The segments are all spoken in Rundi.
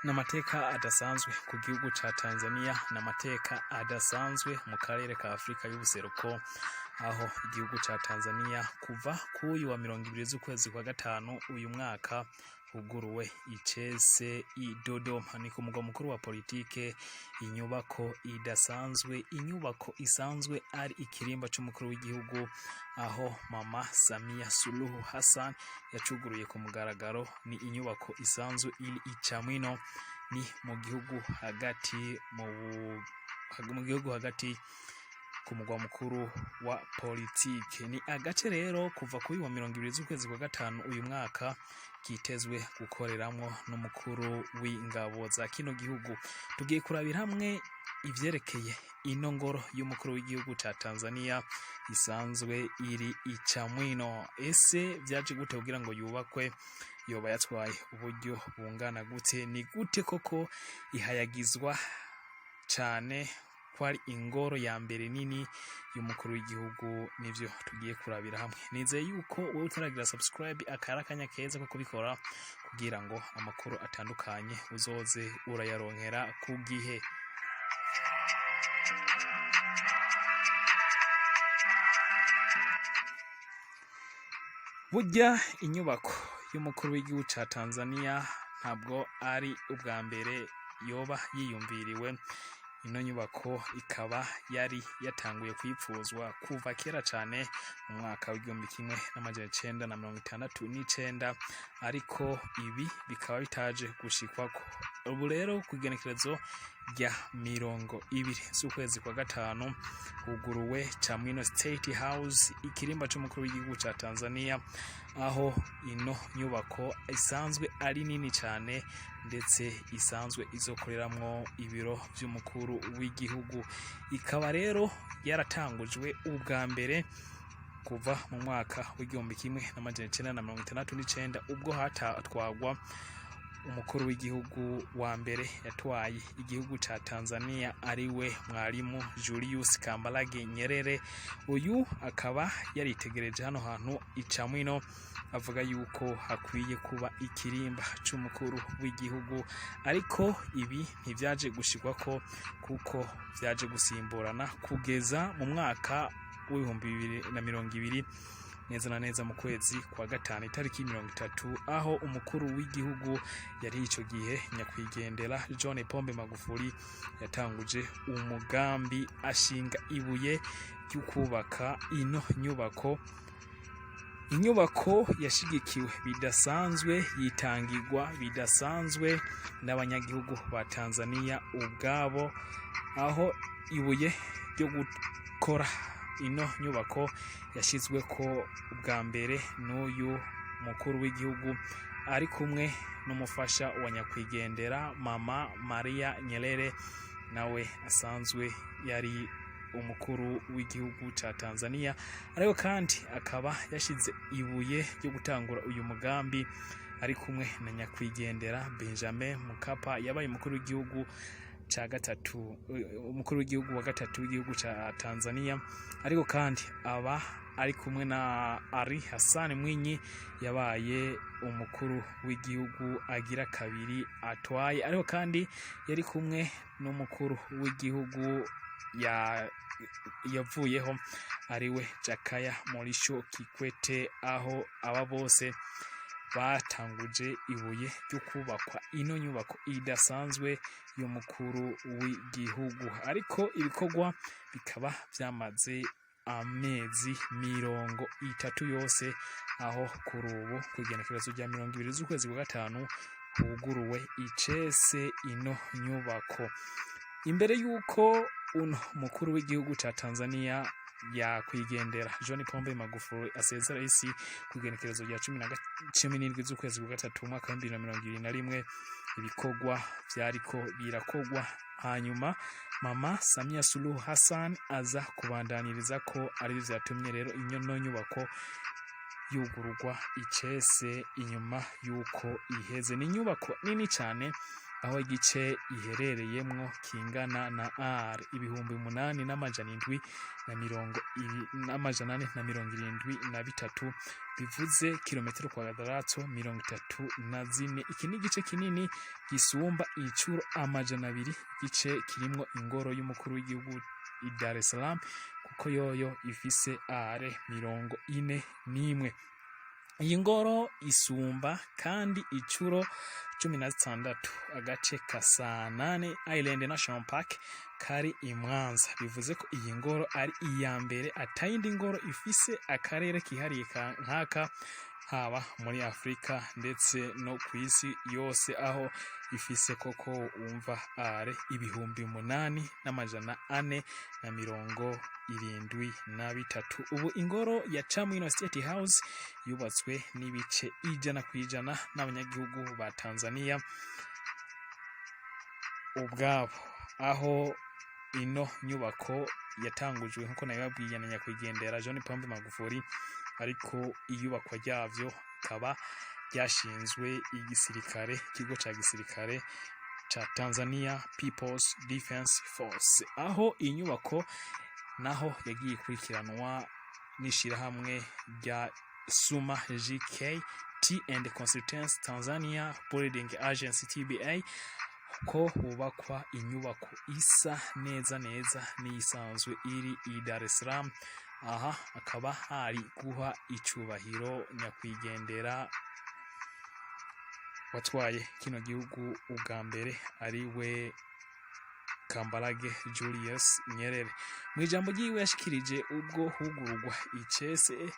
n'amateka adasanzwe ku gihugu ca Tanzania, n'amateka adasanzwe mu karere ka Afrika y'ubuseruko, aho igihugu ca Tanzania kuva kuyu wa 20 z'ukwezi kwa gatanu uyu mwaka huguruwe icese i Dodoma, ni ku mugwa mukuru wa politike, inyubako idasanzwe, inyubako isanzwe ari ikirimba c'umukuru w'igihugu, aho Mama Samia Suluhu Hassan yacuguruye ku mugaragaro. Ni inyubako isanzwe iri icamwino, ni mu gihugu hagati ku mugwa mukuru wa politike. Ni agace rero kuva kuri wa 20 z'ukwezi kwa gatanu uyu mwaka kitezwe gukoreramwo n'umukuru w'ingabo za kino gihugu. Tugiye kurabira hamwe ivyerekeye ino ngoro y'umukuru w'igihugu ca Tanzania isanzwe iri icamwino. Ese vyaje gute kugira ngo yubakwe? Yoba yatwaye uburyo bungana gute? Ni gute koko ihayagizwa cane kwari ingoro ya mbere nini y'umukuru w'igihugu? Nivyo tugiye kurabira hamwe. Nizeye yuko wowe utaragira subscribe akarakanya keza ko kubikora kugira ngo amakuru atandukanye uzoze urayaronkera ku gihe. Burya inyubako y'umukuru w'igihugu ca Tanzania ntabwo ari ubwa mbere yoba yiyumviriwe. Ino nyubako ikaba yari yatanguye kwipfuzwa kuva kera cane mu mwaka w'1969, ariko ibi bikaba bitaje gushikwako. Ubu rero kugenekerezo rya 20 z'ukwezi kwa gatanu huguruwe Chamwino State House, ikirimba c'umukuru w'igihugu ca Tanzania, aho ino nyubako isanzwe ari nini cane ndetse isanzwe izokoreramwo ibiro vy'umukuru w'igihugu. Ikaba rero yaratangujwe ubwa mbere kuva mu mwaka w'1969 ubwo hatwagwa umukuru w'igihugu wa mbere yatwaye igihugu ca Tanzania ariwe Mwalimu Julius Kambarage Nyerere. Uyu akaba yaritegereje hano hantu icamwino, avuga yuko hakwiye kuba ikirimba c'umukuru w'igihugu, ariko ibi ntivyaje gushirwako kuko vyaje gusimburana kugeza mu mwaka w'2020 neza na neza mu kwezi kwa gatanu itariki 30, aho umukuru w'igihugu yari ico gihe nyakwigendera John Pombe Magufuli yatanguje umugambi ashinga ibuye ryo kubaka ino nyubako. Inyubako yashigikiwe bidasanzwe, yitangirwa bidasanzwe n'abanyagihugu ba Tanzania ubwabo, aho ibuye ryo gukora ino nyubako yashizwe ko ubwa mbere n'uyu mukuru w'igihugu ari kumwe n'umufasha wa nyakwigendera Mama Maria Nyerere, nawe asanzwe yari umukuru w'igihugu ca Tanzania, ariko kandi akaba yashize ibuye ryo gutangura uyu mugambi ari kumwe na nyakwigendera Benjamin Mkapa, yabaye umukuru w'igihugu ca gatatu, umukuru w'igihugu wa gatatu w'igihugu ca Tanzania, ariko kandi aba ari kumwe na Ali Hassan Mwinyi, yabaye umukuru w'igihugu agira kabiri atwaye, ariko kandi yari kumwe n'umukuru w'igihugu yavuyeho ariwe Jakaya Mrisho Kikwete, aho aba bose batanguje ibuye ryo kubakwa ino nyubako idasanzwe y'umukuru w'igihugu. Ariko ibikorwa bikaba vyamaze amezi 30 yose, aho kuri ubu kugenekerezo rya 20 z'ukwezi kwa gatanu huguruwe icese ino nyubako. Imbere yuko uno mukuru w'igihugu ca Tanzania yakwigendera John Pombe Magufuli asezera isi kugenekerezo rya 17 z'ukwezi kwa gatatu umwaka wa 2021, ibikorwa vyariko birakogwa. Hanyuma Mama Samia Suluhu Hassan aza kubandaniriza ko ari vyatumye rero ino nyubako yugururwa icese inyuma yuko iheze. Ni nyubako nini cane, aho igice iherereyemwo kingana na ibihumbi 8,773 bivuze kilometero kwadrato 34. Iki ni igice kinini gisumba incuro 200 igice kirimwo ingoro y'umukuru w'igihugu i Dar es Salaam kuko yoyo ifise 41. Iyi ngoro isumba kandi incuro 16 agace ka Sanane Island National Park kari i Mwanza. Bivuze ko iyi ngoro ari iya mbere atayindi ngoro ifise akarere kihariye nkaka haba muri Afrika ndetse no kwisi yose, aho ifise koko umva ibihumbi 8,473. Ubu ingoro ya Chamwino State House yubatswe n'ibice 100% n'abanyagihugu ba Tanzania ubwabo, aho ino nyubako yatangujwe nkuko nabibabwiye na nyakwigendera John Pombe Magufuli, ariko iyubakwa ryavyo kaba byashinzwe igisirikare, ikigo ca gisirikare cha Tanzania People's Defense Force, aho inyubako naho yagiye ikurikiranwa n'ishirahamwe rya Suma JKT and Consultants Tanzania Building Agency TBA ko hubakwa inyubako isa neza n'isanzwe iri i Dar es Salaam. Aha akaba hari guha icubahiro nyakwigendera watwaye kino gihugu ubwa mbere ari we Kambarage Julius Nyerere. Mu ijambo ryiwe yashikirije ubwo hugurugwa icese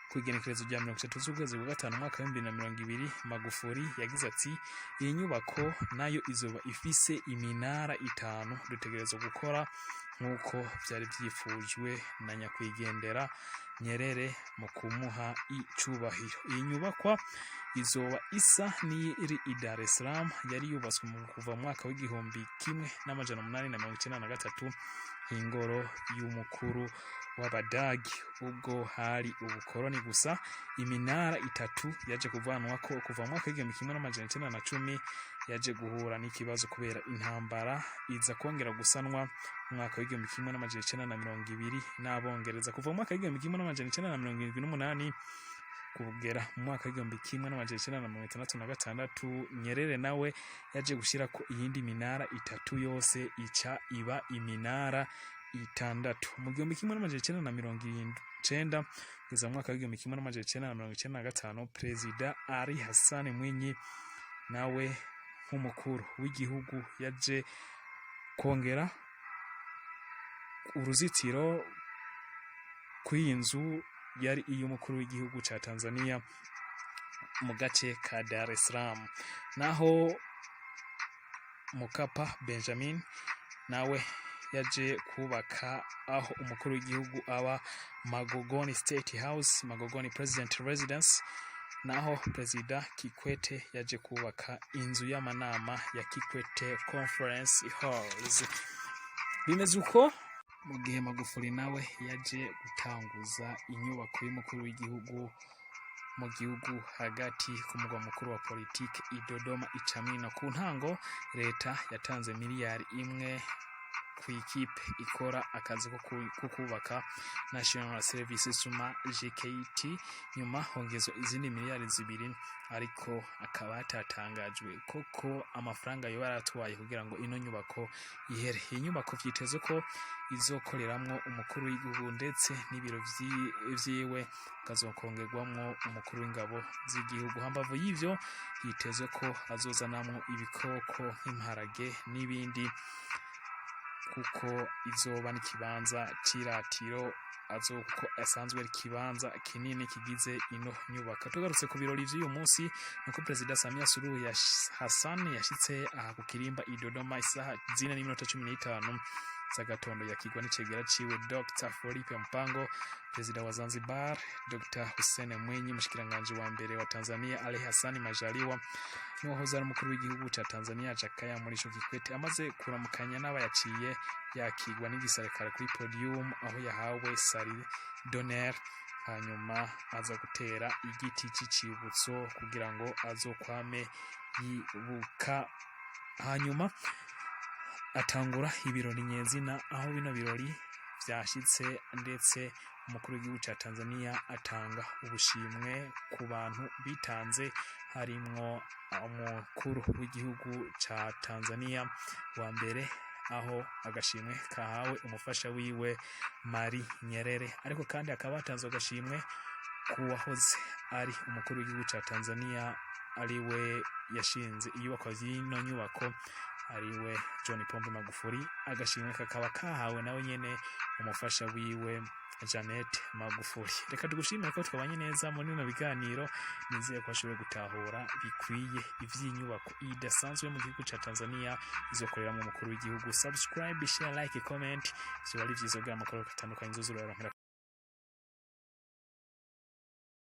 kwigenekerezo rya 30 z'ukwezi kwa gatanu mwaka wa 2020, Magufuli yagize ati iyi nyubako nayo izoba ifise iminara 5 dutegerezwa gukora nkuko byari byifujwe na nyakwigendera Nyerere mu kumuha icubahiro. Iyi nyubakwa izoba isa n'iri i Dar es Salaam, yari yubatswe mu kuva mu mwaka w'igihumbi 1893 ingoro y'umukuru w'Abadagi ubwo hari ubukoroni gusa. Iminara 3 yaje kuvanwa ko kuva mu mwaka w'igihumbi 1910 yaje guhura n'ikibazo kubera intambara, iza kongera gusanwa mu mwaka w'igihumbi 1920 n'Abongereza. Kuva mu mwaka w'igihumbi 1978 kugera mu mwaka w'igihumbi 1966 Nyerere nawe yaje gushira ko iyindi minara 3 yose ica iba iminara 6. Mu gihumbi 1990 kugeza mu mwaka w'igihumbi 1995 Perezida Ali Hassan Mwinyi nawe nk'umukuru w'igihugu yaje kongera uruzitiro kw'inzu yari iy'umukuru w'igihugu ca Tanzania mu gace ka Dar es Salaam. Naho Mkapa Benjamin nawe yaje kubaka aho umukuru w'igihugu aba Magogoni State House, Magogoni President Residence. Naho Perezida Kikwete yaje kubaka inzu y'amanama ya Kikwete Conference Halls. Bimeze uko mu gihe Magufuli nawe yaje gutanguza inyubako y'umukuru w'igihugu mu gihugu hagati ku mugwa mukuru wa politiki i Dodoma i Chamwino. Ku ntango leta yatanze miliyari 1 ku ikipe ikora akazi ko kubaka National Service Suma JKT, nyuma hongezo izindi miliyari 2, ariko akaba hatatangajwe koko amafaranga yo baratwaye kugira ngo ino nyubako ihere. Iyi nyubako vyiteze ko izokoreramwo umukuru w'igihugu ndetse n'ibiro vyiwe kazokongerwamwo umukuru w'ingabo z'igihugu. Hambavu y'ivyo hiteze ko azozanamwo ibikoko nk'imparage n'ibindi, kuko izoba n'ikibanza ciratiro azoko asanzwe ari kibanza kinini kigize ino nyubaka. Tugarutse ku birori vy'uyu munsi nuko Perezida Samia Suluhu Hassan yashitse aha ku kirimba i Dodoma isaha 4:15 z'agatondo, yakigwa n'icegera ciwe Dr. Philippe Mpango, Perezida wa Zanzibar Dr. Hussein Mwinyi, mushikiranganje wa mbere wa Tanzania Ali Hassan Majaliwa, n'uwahoze ari umukuru w'igihugu ca Tanzania Jakaya Mrisho Kikwete. Amaze kuramukanya n'abayaciye yakigwa n'igisirikare kuri podium aho yahawe sari d'honneur, hanyuma aza gutera igiti c'icibutso kugira ngo azokwame yibuka hanyuma atangura ibirori nyezina, aho bino birori vyashitse ndetse umukuru w'igihugu ca Tanzania atanga ubushimwe ku bantu bitanze, harimwo umukuru w'igihugu ca Tanzania wa mbere, aho agashimwe kahawe umufasha wiwe Mari Nyerere, ariko kandi akaba atanzwe agashimwe kuwahoze ari umukuru w'igihugu ca Tanzania ariwe yashinze iyubakwa y'ino nyubako ariwe John Pombe Magufuli. Agashimwe kakaba kahawe nawe nyene umufasha wiwe Janet Magufuli. Reka tugushimire ko twabanye neza muri bino biganiro, nizeye ko washoboye gutahura bikwiye ivy'inyubako idasanzwe mu gihugu ca Tanzania izokorera mu mukuru w'igihugu. Subscribe, share, like, comment, vyo ari vyiza bwa makuru atandukanye zuzurora.